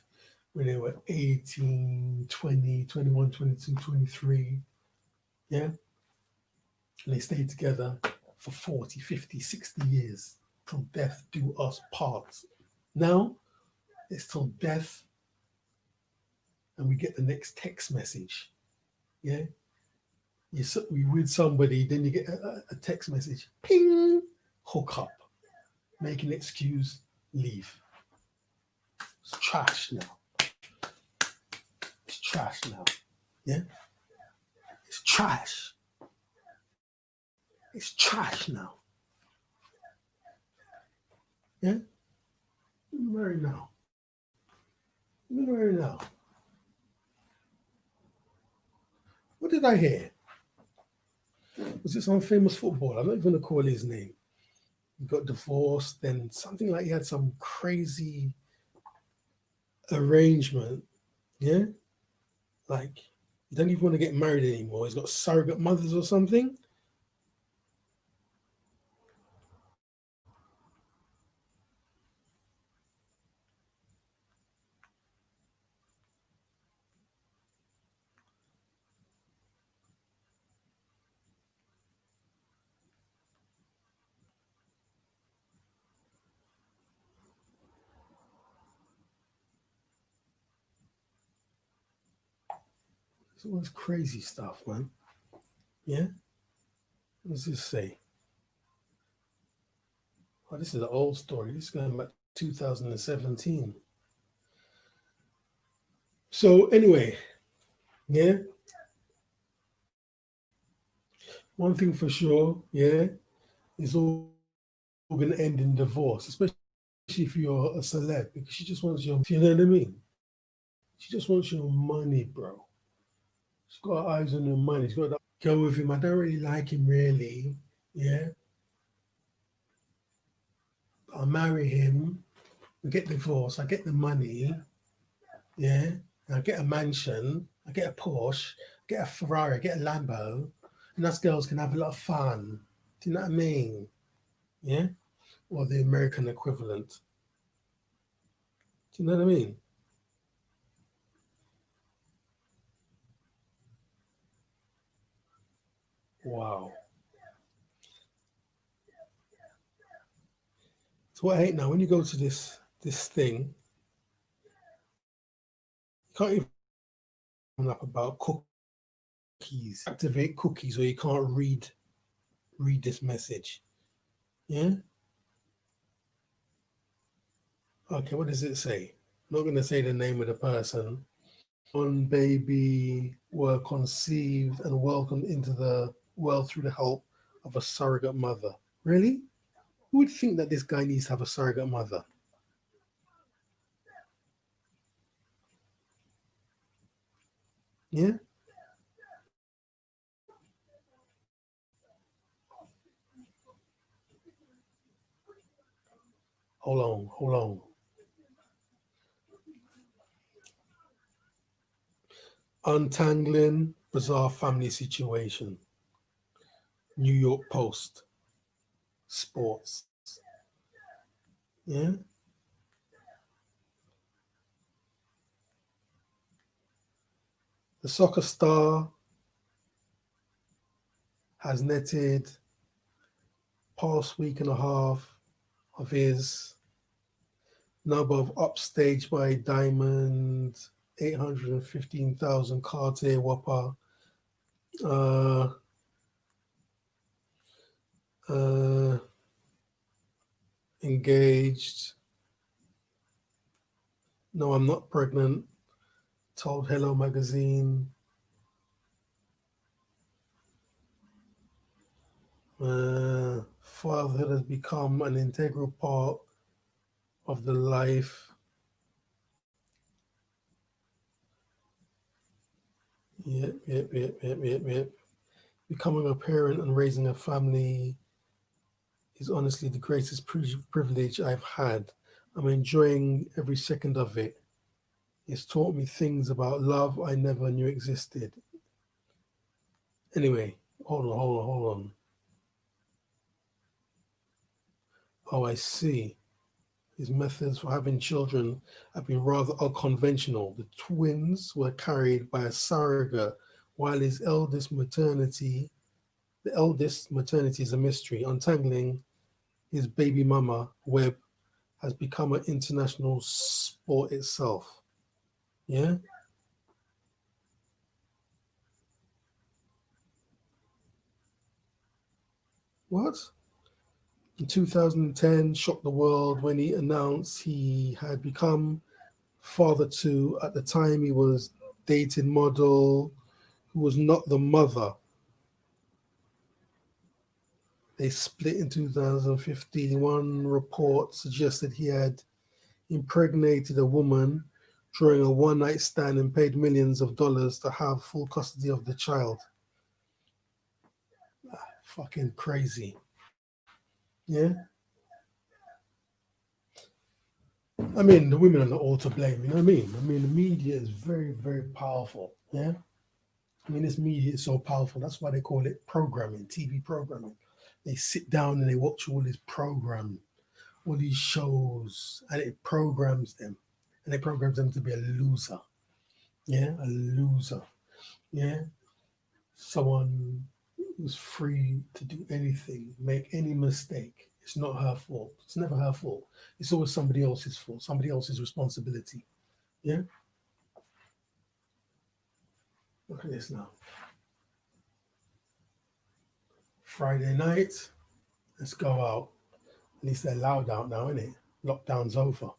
when they were 18, 20, 21, 22, 23. Yeah. And they stayed together for 40, 50, 60 years till death do us part. Now it's till death and we get the next text message. Yeah. You with somebody, then you get a text message. Ping, hook up, make an excuse, leave. It's trash now. It's trash now. Yeah. It's trash. It's trash now. Yeah. I'm married now. I'm married now. What did I hear? Was it some famous footballer? I'm not even gonna call his name. He got divorced, then something like he had some crazy arrangement. Yeah, like he don't even want to get married anymore. He's got surrogate mothers or something. It's all this crazy stuff, man. Yeah. What's this say? Oh, this is an old story. This is going back to 2017. So anyway, yeah. One thing for sure, yeah, it's all going to end in divorce, especially if you're a celeb, because she just wants your money. You know what I mean? She just wants your money, bro. She's got her eyes on your money. She's got that go with him. I don't really like him, really. Yeah, I'll marry him. We get divorced. I get the money. Yeah, and I get a mansion. I get a Porsche. I get a Ferrari. I get a Lambo, and us girls can have a lot of fun. Do you know what I mean? Yeah, or the American equivalent. Do you know what I mean? Wow. So what I hate now when you go to this thing, you can't even up about cookies. Activate cookies, or you can't read this message. Yeah. Okay. What does it say? I'm not going to say the name of the person. One baby were conceived and welcomed into the world through the help of a surrogate mother. Really? Who would think that this guy needs to have a surrogate mother? Yeah. Hold on. Hold on. Untangling bizarre family situation. New York Post. Sports. Yeah. The soccer star has netted past week and a half of his number of upstage by Diamond, 815,000 Cartier Whopper, uh, uh, engaged. No, I'm not pregnant. Told Hello Magazine. Fatherhood has become an integral part of the life. Yep. Becoming a parent and raising a family is honestly the greatest privilege I've had. I'm enjoying every second of it. It's taught me things about love I never knew existed. Anyway, hold on. Oh, I see. His methods for having children have been rather unconventional. The twins were carried by a surrogate, while the eldest maternity is a mystery. Untangling his baby mama web has become an international sport itself. Yeah? What? In 2010, shocked the world when he announced he had become father to, at the time, he was dating model who was not the mother. They split in 2015. One report suggested he had impregnated a woman during a one night stand and paid millions of dollars to have full custody of the child. Fucking crazy. Yeah? I mean, the women are not all to blame, you know what I mean? I mean, the media is very, very powerful. Yeah? I mean, this media is so powerful. That's why they call it programming, TV programming. They sit down and they watch all this program, all these shows, and it programs them. And it programs them to be a loser. Yeah, a loser. Yeah, someone who's free to do anything, make any mistake. It's not her fault. It's never her fault. It's always somebody else's fault, somebody else's responsibility. Yeah, look at this now. Friday night, let's go out. At least they're loud out now, isn't it? Lockdown's over.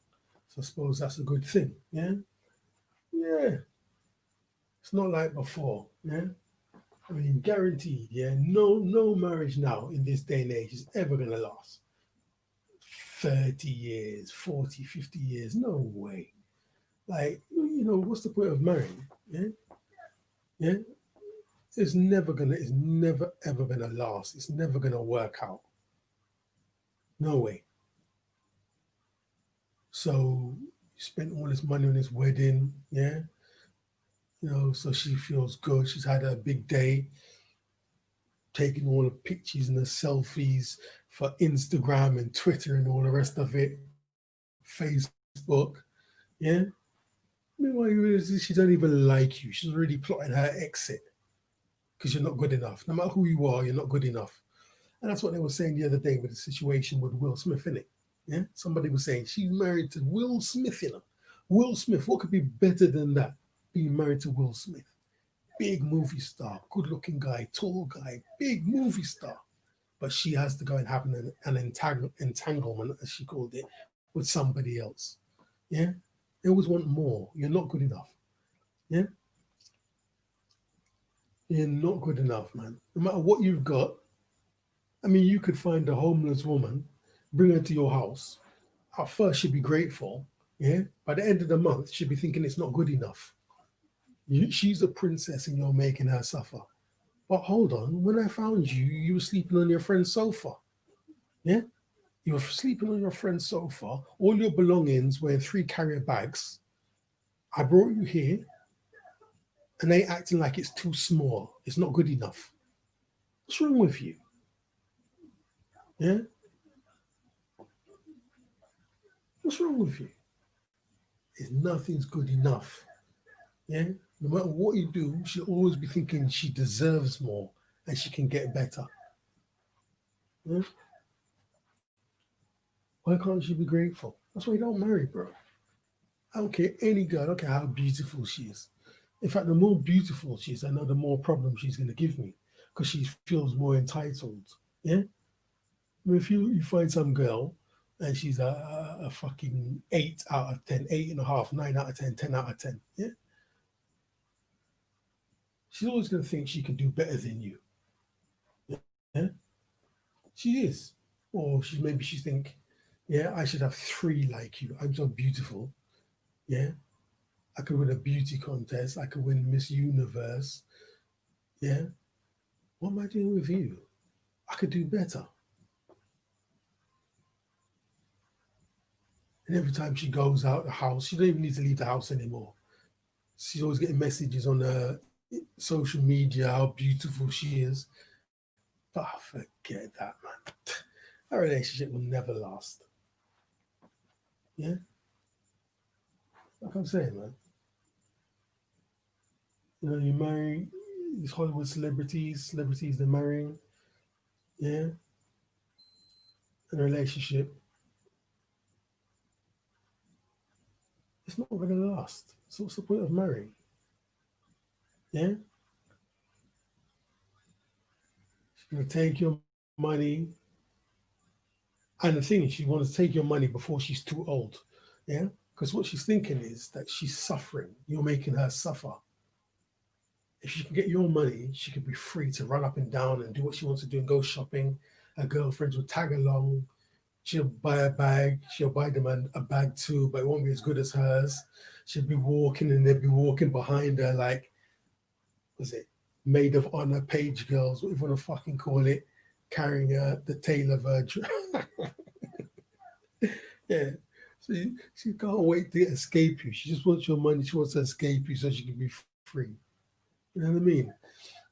So I suppose that's a good thing. Yeah, yeah. It's not like before. Yeah, I mean, guaranteed, yeah. No marriage now in this day and age is ever gonna last 30 years, 40, 50 years. No way. Like, what's the point of marrying? Yeah, yeah. It's never ever gonna last. It's never gonna work out. No way. So you spent all this money on this wedding, yeah. So she feels good. She's had a big day, taking all the pictures and the selfies for Instagram and Twitter and all the rest of it, Facebook, yeah. Meanwhile, she don't even like you. She's already plotting her exit because you're not good enough. No matter who you are, you're not good enough. And that's what they were saying the other day with the situation with Will Smith, innit? Yeah. Somebody was saying she's married to Will Smith, Will Smith, what could be better than that? Being married to Will Smith. Big movie star, good looking guy, tall guy, big movie star. But she has to go and have an entanglement, as she called it, with somebody else. Yeah. They always want more. You're not good enough. Yeah. You're not good enough, man. No matter what you've got, I mean, you could find a homeless woman, bring her to your house. At first, she'd be grateful. Yeah. By the end of the month, she'd be thinking it's not good enough. She's a princess and you're making her suffer. But hold on, when I found you, you were sleeping on your friend's sofa. Yeah. You were sleeping on your friend's sofa, all your belongings were in 3 carrier bags. I brought you here and they acting like it's too small. It's not good enough. What's wrong with you? Yeah. What's wrong with you? Is nothing's good enough. Yeah. No matter what you do, she'll always be thinking she deserves more and she can get better. Yeah? Why can't she be grateful? That's why you don't marry, bro. I don't care any girl, I don't care how beautiful she is. In fact, the more beautiful she is, I know the more problems she's going to give me because she feels more entitled. Yeah. I mean, if you find some girl and she's a fucking 8 out of 10, 8.5, 9 out of 10, 10 out of 10, yeah, she's always going to think she can do better than you. Yeah, she is. Or she think, yeah, I should have 3 like you. I'm so beautiful. Yeah, I could win a beauty contest. I could win Miss Universe. Yeah, what am I doing with you? I could do better. And every time she goes out the house, she don't even need to leave the house anymore. She's always getting messages on her social media how beautiful she is. But forget that, man. That relationship will never last. Yeah, like I'm saying, man. You marry these Hollywood celebrities they're marrying. Yeah, in a relationship, it's not going to last. So what's the point of marrying? Yeah, she's going to take your money. And the thing is, she wants to take your money before she's too old. Yeah, because what she's thinking is that she's suffering. You're making her suffer. If she can get your money, she could be free to run up and down and do what she wants to do and go shopping. Her girlfriends will tag along. She'll buy a bag. She'll buy them a bag too, but it won't be as good as hers. She'll be walking and they'll be walking behind her like, was it maid of honor, page girls, whatever you want to fucking call it, carrying the tail of her. Yeah. So she can't wait to escape you. She just wants your money. She wants to escape you so she can be free. You know what I mean?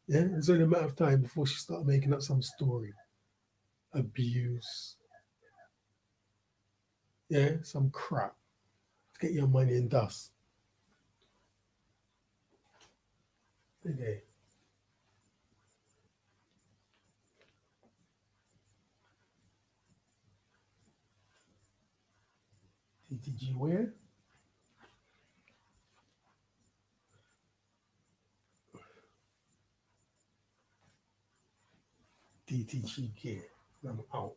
Yeah. It's only a matter of time before she start making up some story, abuse, yeah, some crap to get your money and dust. Okay. TTG where? DTG gear. I'm out.